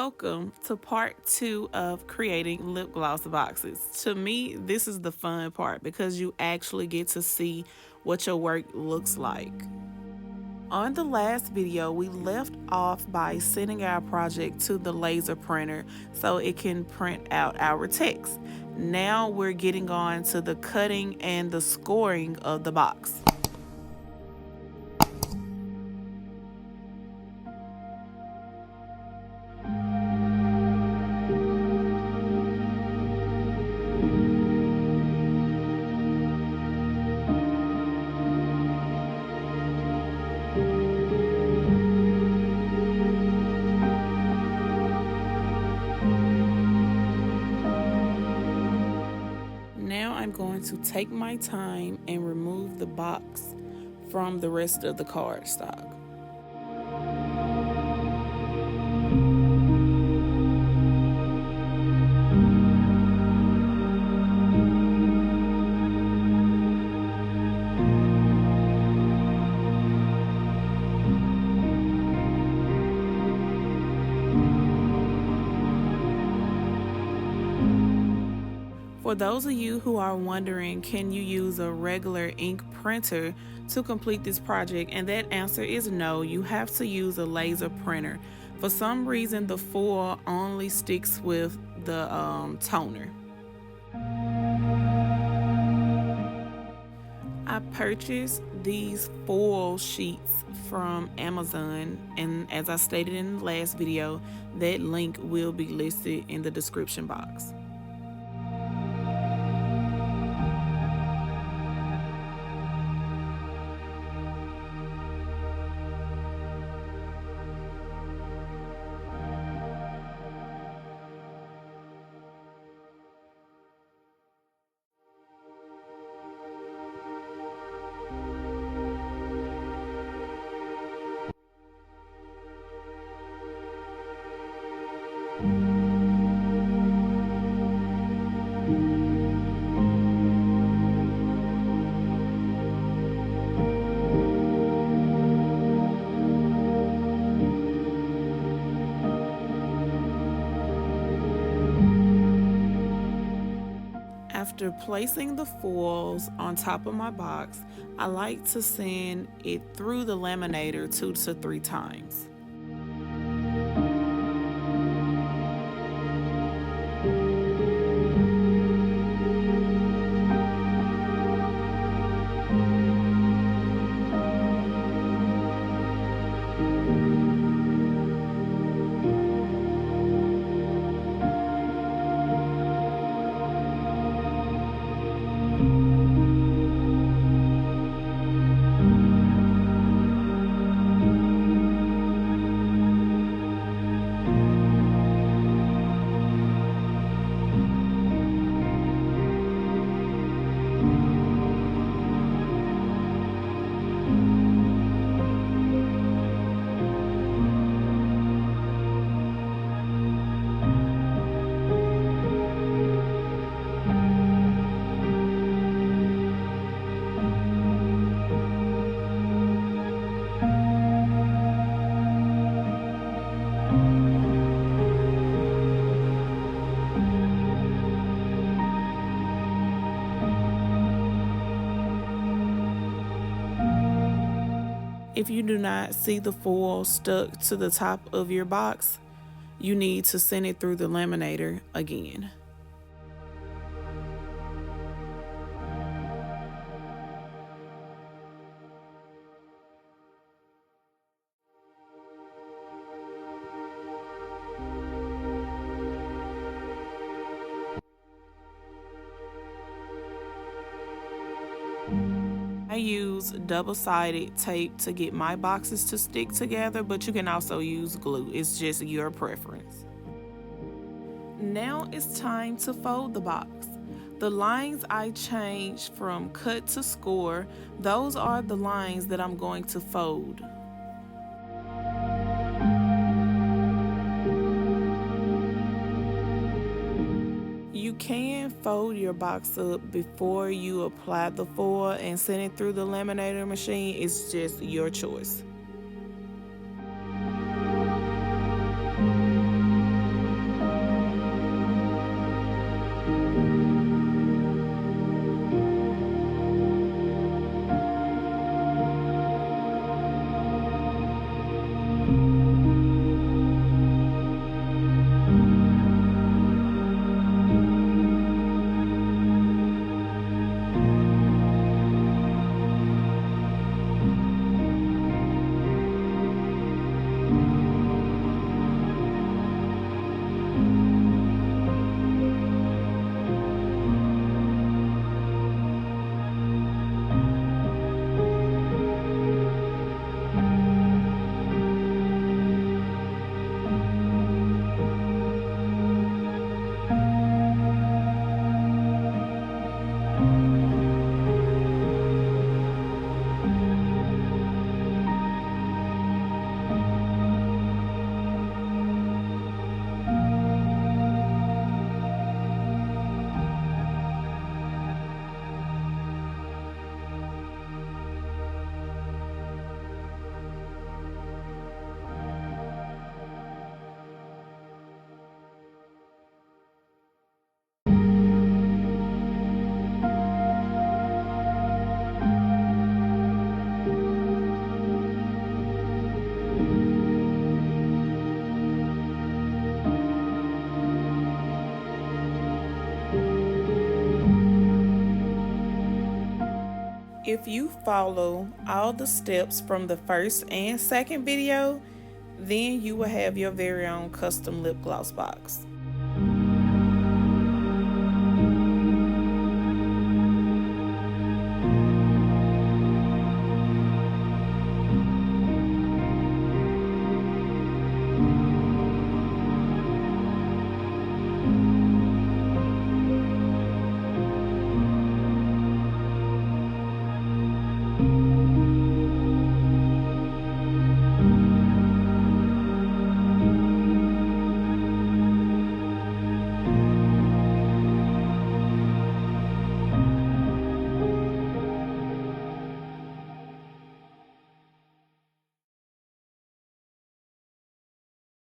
Welcome to part 2 of creating lip gloss boxes. To me, this is the fun part because you actually get to see what your work looks like. On the last video, we left off by sending our project to the laser printer so it can print out our text. Now we're getting on to the cutting and the scoring of the box. Now I'm going to take my time and remove the box from the rest of the cardstock. For those of you who are wondering, can you use a regular ink printer to complete this project? And that answer is no, you have to use a laser printer. For some reason, the foil only sticks with the toner. I purchased these foil sheets from Amazon, and as I stated in the last video, that link will be listed in the description box. After placing the foils on top of my box, I like to send it through the laminator 2 to 3 times. If you do not see the foil stuck to the top of your box, you need to send it through the laminator again. I use double-sided tape to get my boxes to stick together, but you can also use glue. It's just your preference. Now it's time to fold the box. The lines I changed from cut to score, those are the lines that I'm going to fold. You can fold your box up before you apply the foil and send it through the laminator machine. It's just your choice. If you follow all the steps from the first and second video, then you will have your very own custom lip gloss box.